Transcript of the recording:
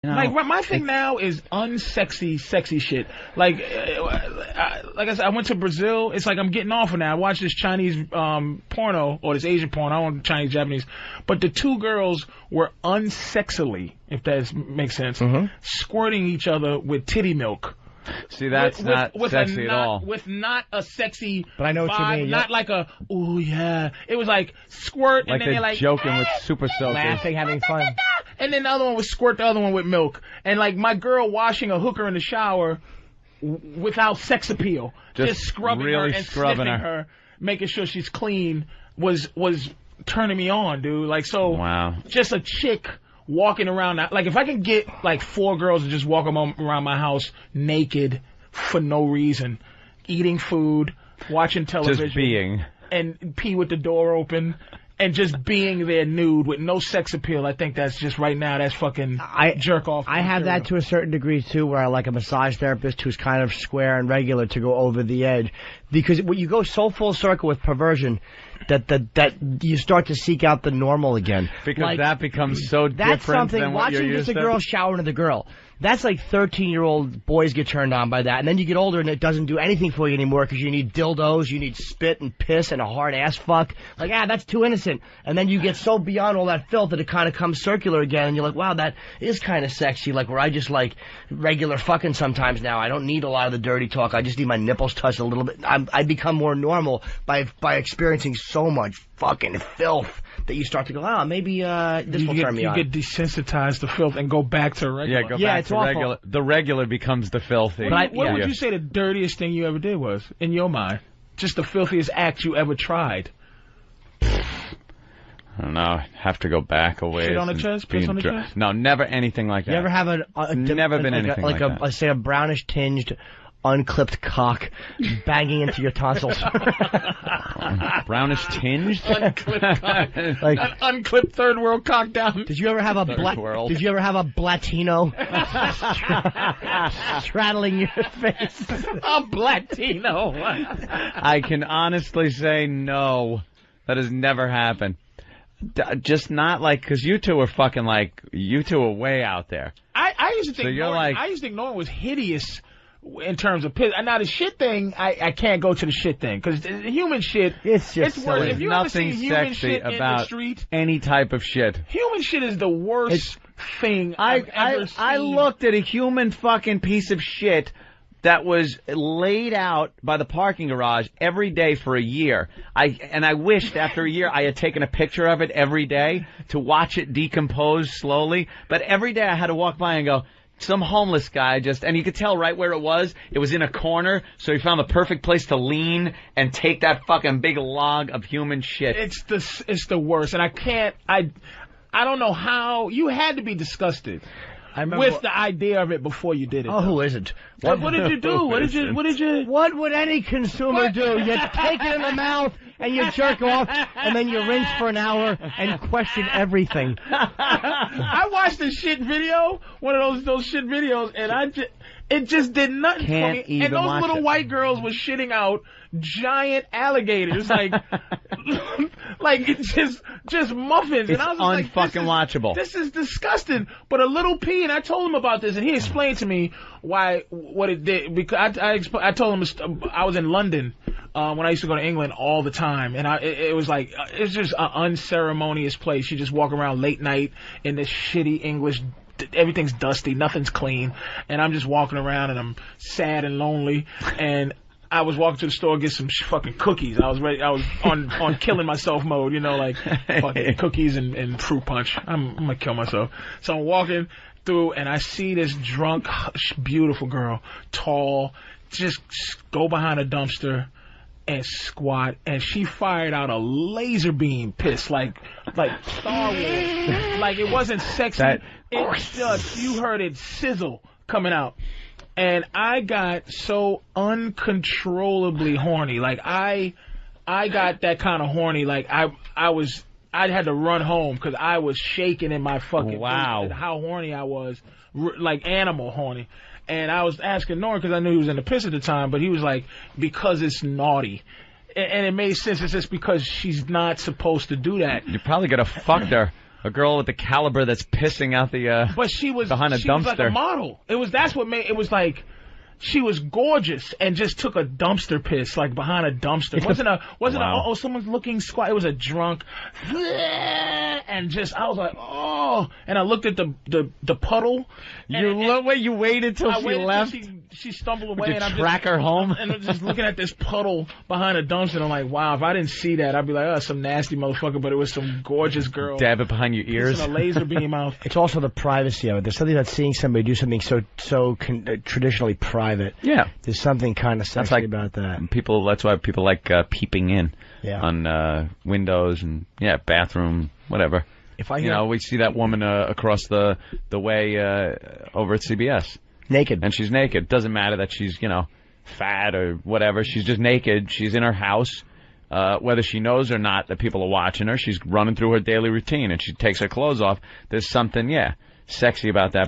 You know? Like my thing now is unsexy, sexy shit. Like I said, I went to Brazil. It's like I'm getting off of that. I watched this Chinese porno or this Asian porno. I don't know Chinese, Japanese, but the two girls were unsexily, if that makes sense, squirting each other with titty milk. See, that's not sexy at all. With not a sexy but I know what vibe, you mean. Not like a, ooh, yeah. It was like squirt, like and then they're like joking with super soakers. Laughing, having fun. And then the other one would squirt the other one with milk. And like my girl washing a hooker in the shower without sex appeal. Just scrubbing really her and scrubbing sniffing her, making sure she's clean was turning me on, dude. Like, so wow. Just a chick walking around, like if I can get like 4 girls to just walk around my house naked for no reason, eating food, watching television, just being, and pee with the door open, and just being there nude with no sex appeal, I think that's just right now, that's fucking jerk off. I have that to a certain degree too, where I like a massage therapist who's kind of square and regular to go over the edge, because when you go so full circle with perversion, that you start to seek out the normal again. Because like, that becomes so that's different something, than what you're watching used just a to. girl shower with a girl. That's like 13-year-old boys get turned on by that. And then you get older and it doesn't do anything for you anymore because you need dildos, you need spit and piss and a hard ass fuck. Like, that's too innocent. And then you get so beyond all that filth that it kind of comes circular again. And you're like, wow, that is kind of sexy. Like, where I just like regular fucking sometimes now. I don't need a lot of the dirty talk. I just need my nipples touched a little bit. I become more normal by experiencing so much fucking filth that you start to go, maybe this will turn me on. You get desensitized to filth and go back to regular. Yeah, go back to regular. The regular becomes the filthy. What would you say the dirtiest thing you ever did was, in your mind? Just the filthiest act you ever tried? I don't know. I have to go back a ways. Shit on the chest? Piss on the chest? No, never anything like that. You ever have never been anything like that. Let's say a brownish tinged, unclipped cock banging into your tonsils? Brownish tinged? Unclipped cock. Like an unclipped third world cock down. Did you ever have a Did you ever have a Blatino straddling your face? A Blatino. I can honestly say no. That has never happened. Just not like, because you two are fucking like, you two are way out there. I used to think so I used to think Norman was hideous in terms of piss. Now the shit thing, I can't go to the shit thing because human shit. It's just worse. There's If you nothing ever see human sexy shit about in the street, any type of shit. Human shit is the worst thing I've ever seen. I looked at a human fucking piece of shit that was laid out by the parking garage every day for a year. I wished after a year I had taken a picture of it every day to watch it decompose slowly. But every day I had to walk by and go, some homeless guy and you could tell right where it was. It was in a corner, so he found the perfect place to lean and take that fucking big log of human shit. It's the worst, and I don't know how you had to be disgusted. With the idea of it before you did it. Oh, who isn't? What did you do? What would any consumer do? You take it in the mouth and you jerk off and then you rinse for an hour and question everything. I watched a shit video, one of those shit videos, and it just did nothing for me. And those little white girls were shitting out giant alligators, like just muffins. It's and I was unfucking watchable. This is disgusting. But a little pee, and I told him about this, and he explained to me what it did. Because I told him I was in London when I used to go to England all the time, and it was like it's just an unceremonious place. You just walk around late night in this shitty English. Everything's dusty, nothing's clean, and I'm just walking around and I'm sad and lonely, and I was walking to the store to get some fucking cookies. I was ready. I was on killing myself mode, like fucking cookies and fruit punch. I'm gonna kill myself. So I'm walking through and I see this drunk, beautiful girl, tall, just go behind a dumpster and squat, and she fired out a laser beam piss like Star Wars. Like it wasn't sexy. It just, you heard it sizzle coming out. And I got so uncontrollably horny. Like I got that kind of horny. Like I had to run home because I was shaking in my fucking boots, how horny I was, like animal horny. And I was asking Norm because I knew he was in the piss at the time, but he was like, because it's naughty. And it made sense. It's just because she's not supposed to do that. You probably could have fucked her. A girl with the caliber that's pissing out the. But she was behind a she was like a dumpster. model. That's what made it was like. She was gorgeous and just took a dumpster piss like behind a dumpster. Wow. Someone's looking squat. It was a drunk, and just I was like, oh, and I looked at the puddle. You waited till she left. She stumbled away, Would you and track her home? And I'm just looking at this puddle behind a dumpster. And I'm like, wow, if I didn't see that, I'd be like, oh, some nasty motherfucker. But it was some gorgeous girl. Dab it behind your ears. A laser beam out. It's also the privacy of it. There's something about seeing somebody do something so traditionally private. Yeah. There's something kind of sexy about that. That's why people like peeping in on windows and bathroom, whatever. We see that woman across the way over at CBS. Naked. And she's naked. Doesn't matter that she's, fat or whatever. She's just naked. She's in her house. Whether she knows or not that people are watching her, she's running through her daily routine and she takes her clothes off. There's something, sexy about that.